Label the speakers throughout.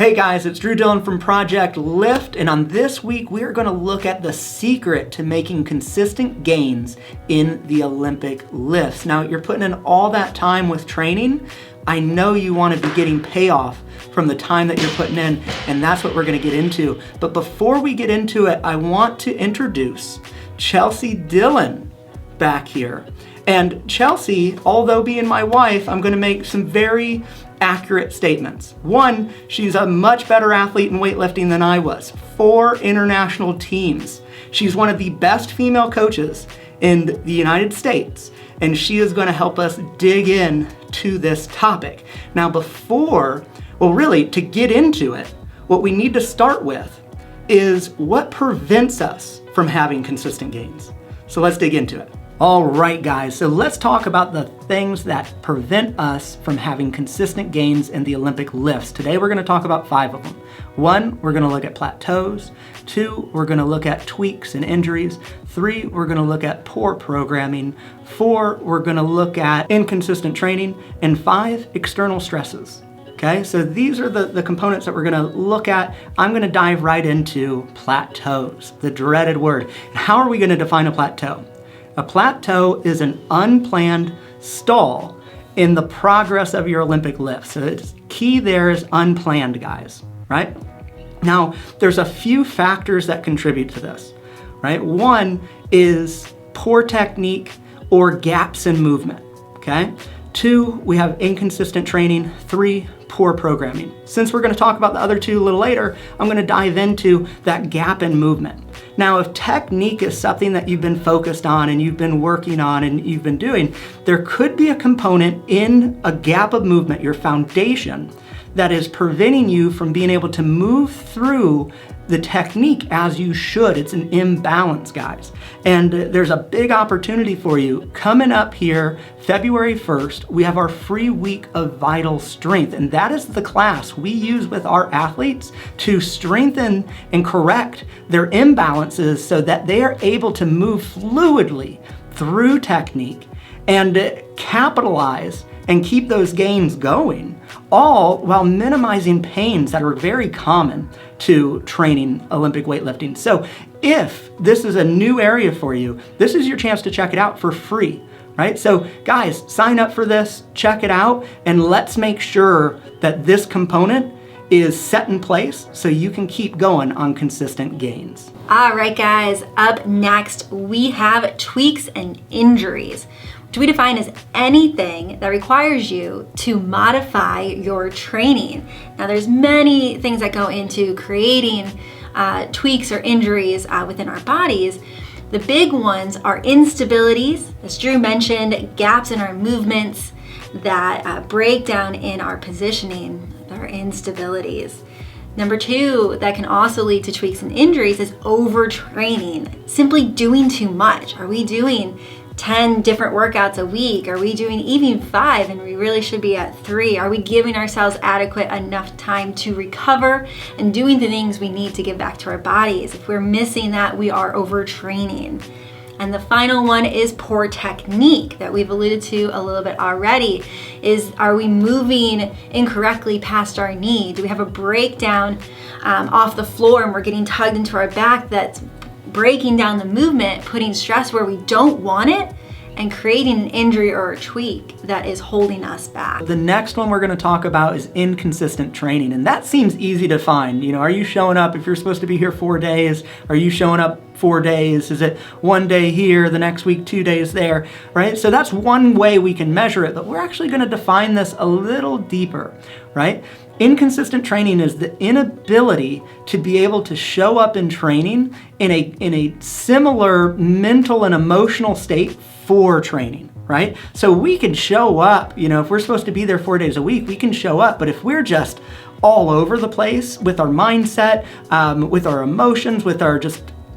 Speaker 1: Hey guys, it's Drew Dillon from Project Lift, and on this week we are going to look at the secret to making consistent gains in the Olympic lifts. Now, you're putting in all that time with training. I know you want to be getting payoff from the time that you're putting in, and that's what we're going to get into. But before we get into it, I want to introduce Chelsea Dillon back here. And Chelsea, although being my wife, I'm going to make some very accurate statements. One, she's a much better athlete in weightlifting than I was. 4 international teams. She's one of the best female coaches in the United States, and she is going to help us dig in to this topic. Now really to get into it, what we need to start with is what prevents us from having consistent gains. So let's dig into it. All right, guys, so let's talk about the things that prevent us from having consistent gains in the Olympic lifts. Today, we're gonna talk about 5 of them. 1, we're gonna look at plateaus. 2, we're gonna look at tweaks and injuries. 3, we're gonna look at poor programming. 4, we're gonna look at inconsistent training. And 5, external stresses. Okay, so these are the components that we're gonna look at. I'm gonna dive right into plateaus, the dreaded word. How are we gonna define a plateau? A plateau is an unplanned stall in the progress of your Olympic lift. So it's key there is unplanned, guys, right? Now, there's a few factors that contribute to this, right? 1 is poor technique or gaps in movement, okay? 2, we have inconsistent training. 3, poor programming. Since we're gonna talk about the other 2 a little later, I'm gonna dive into that gap in movement. Now, if technique is something that you've been focused on and you've been working on and you've been doing, there could be a component in a gap of movement, your foundation, that is preventing you from being able to move through the technique as you should. It's an imbalance, guys. And there's a big opportunity for you. Coming up here, February 1st, we have our free week of vital strength. And that is the class we use with our athletes to strengthen and correct their imbalances so that they are able to move fluidly through technique and capitalize and keep those gains going, all while minimizing pains that are very common to training Olympic weightlifting. So if this is a new area for you, this is your chance to check it out for free, right? So guys, sign up for this, check it out, and let's make sure that this component is set in place so you can keep going on consistent gains.
Speaker 2: All right, guys, up next, we have tweaks and injuries, which we define as anything that requires you to modify your training. Now, there's many things that go into creating tweaks or injuries within our bodies. The big ones are instabilities, as Drew mentioned, gaps in our movements that break down in our positioning, our instabilities. Number 2, that can also lead to tweaks and injuries is overtraining, simply doing too much. Are we doing 10 different workouts a week? Are we doing even 5 and we really should be at 3? Are we giving ourselves adequate enough time to recover and doing the things we need to give back to our bodies? If we're missing that, we are overtraining. And the final one is poor technique that we've alluded to a little bit already. Are we moving incorrectly past our knee? Do we have a breakdown off the floor and we're getting tugged into our back that's breaking down the movement, putting stress where we don't want it, and creating an injury or a tweak that is holding us back?
Speaker 1: The next one we're going to talk about is inconsistent training, and that seems easy to find. You know, are you showing up if you're supposed to be here 4 days? Are you showing up 4 days? Is it 1 day here, the next week 2 days there, right? So that's one way we can measure it, but we're actually going to define this a little deeper, right? Inconsistent training is the inability to be able to show up in training in a similar mental and emotional state for training, right? So we can show up, you know, if we're supposed to be there 4 days a week, we can show up, but if we're just all over the place with our mindset, with our emotions, with our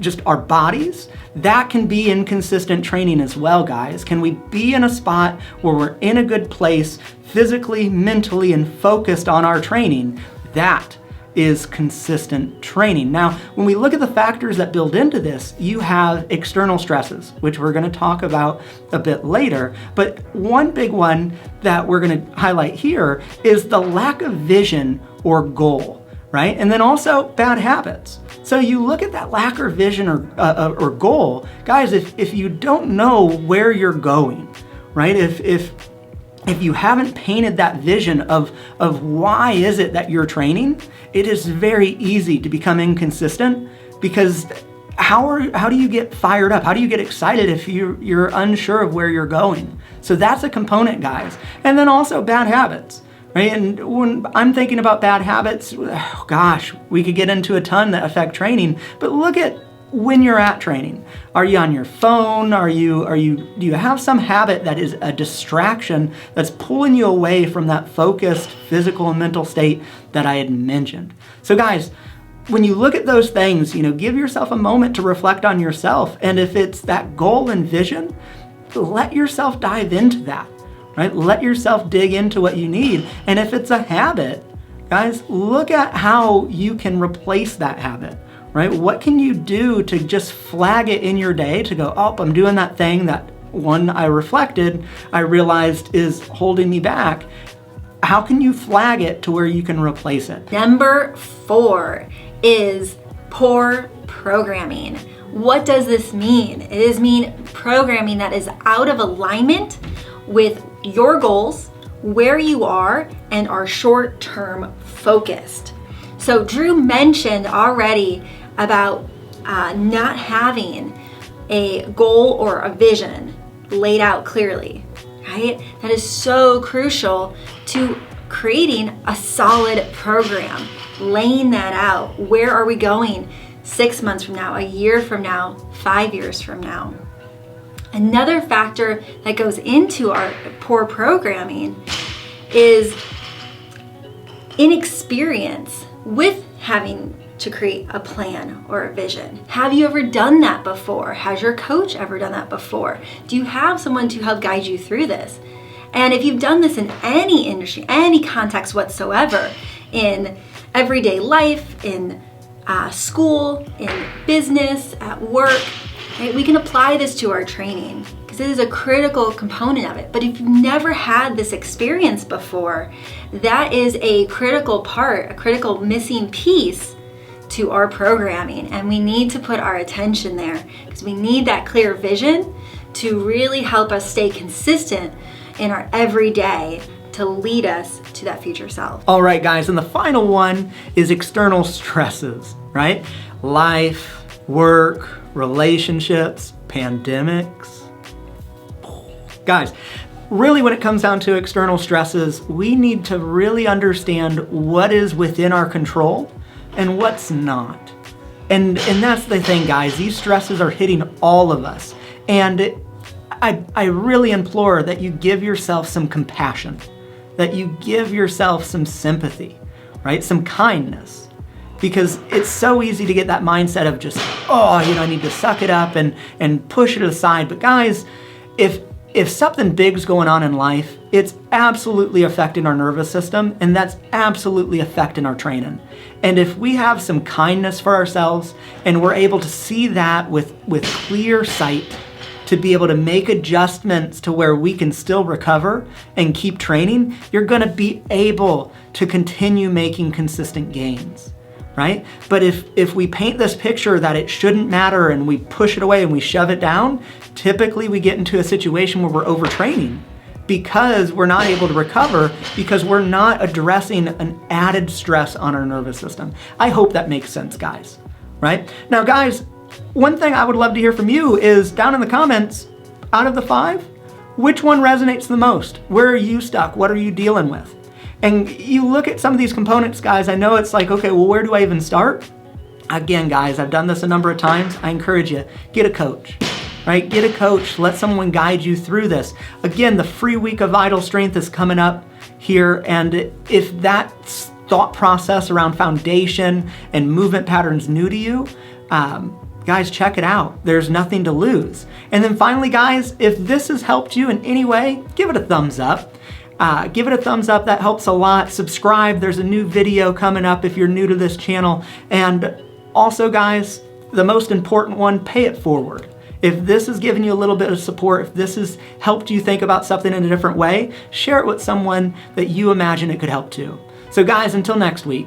Speaker 1: just our bodies, that can be inconsistent training as well, guys. Can we be in a spot where we're in a good place physically, mentally, and focused on our training? That is consistent training. Now, when we look at the factors that build into this, you have external stresses, which we're going to talk about a bit later. But one big one that we're going to highlight here is the lack of vision or goal, right? And then also bad habits. So you look at that lack of vision or goal, guys, if you don't know where you're going, right? If you haven't painted that vision of why is it that you're training, it is very easy to become inconsistent, because how do you get fired up? How do you get excited if you're unsure of where you're going? So that's a component, guys. And then also bad habits, right? And when I'm thinking about bad habits, oh gosh, we could get into a ton that affect training, but look at when you're at training. Are you on your phone? Do you have some habit that is a distraction that's pulling you away from that focused physical and mental state that I had mentioned? So guys, when you look at those things, give yourself a moment to reflect on yourself. And if it's that goal and vision, let yourself dive into that, right? Let yourself dig into what you need. And if it's a habit, guys, look at how you can replace that habit, right? What can you do to just flag it in your day to go, oh, I'm doing that thing that one I realized is holding me back. How can you flag it to where you can replace it?
Speaker 2: Number 4 is poor programming. What does this mean? It is programming that is out of alignment with your goals, where you are, and are short-term focused. So Drew mentioned already about not having a goal or a vision laid out clearly, right? That is so crucial to creating a solid program, laying that out. Where are we going 6 months from now, a year from now, 5 years from now? Another factor that goes into our poor programming is inexperience with having to create a plan or a vision. Have you ever done that before? Has your coach ever done that before? Do you have someone to help guide you through this? And if you've done this in any industry, any context whatsoever, in everyday life, in school, in business, at work, right, we can apply this to our training because it is a critical component of it. But if you've never had this experience before, that is a critical part, a critical missing piece to our programming. And we need to put our attention there because we need that clear vision to really help us stay consistent in our everyday to lead us to that future self.
Speaker 1: All right, guys, and the final one is external stresses, right? Life, work, relationships, pandemics. Guys, really when it comes down to external stresses, we need to really understand what is within our control and what's not. And that's the thing, guys. These stresses are hitting all of us. And I really implore that you give yourself some compassion, that you give yourself some sympathy, right? Some kindness. Because it's so easy to get that mindset of just, I need to suck it up and push it aside. But guys, if something big's going on in life, it's absolutely affecting our nervous system, and that's absolutely affecting our training. And if we have some kindness for ourselves and we're able to see that with clear sight, to be able to make adjustments to where we can still recover and keep training, you're gonna be able to continue making consistent gains, right? But if we paint this picture that it shouldn't matter and we push it away and we shove it down, typically we get into a situation where we're overtraining because we're not able to recover because we're not addressing an added stress on our nervous system. I hope that makes sense, guys, right? Now, guys, one thing I would love to hear from you is down in the comments, out of the 5, which one resonates the most? Where are you stuck? What are you dealing with? And you look at some of these components, guys, I know it's like, okay, well, where do I even start? Again, guys, I've done this a number of times. I encourage you, get a coach, right? Get a coach, let someone guide you through this. Again, the free week of Vital Strength is coming up here. And if that thought process around foundation and movement patterns new to you, guys, check it out. There's nothing to lose. And then finally, guys, if this has helped you in any way, give it a thumbs up. Give it a thumbs up. That helps a lot. Subscribe. There's a new video coming up if you're new to this channel. And also, guys, the most important one, pay it forward. If this has given you a little bit of support, if this has helped you think about something in a different way, share it with someone that you imagine it could help too. So guys, until next week,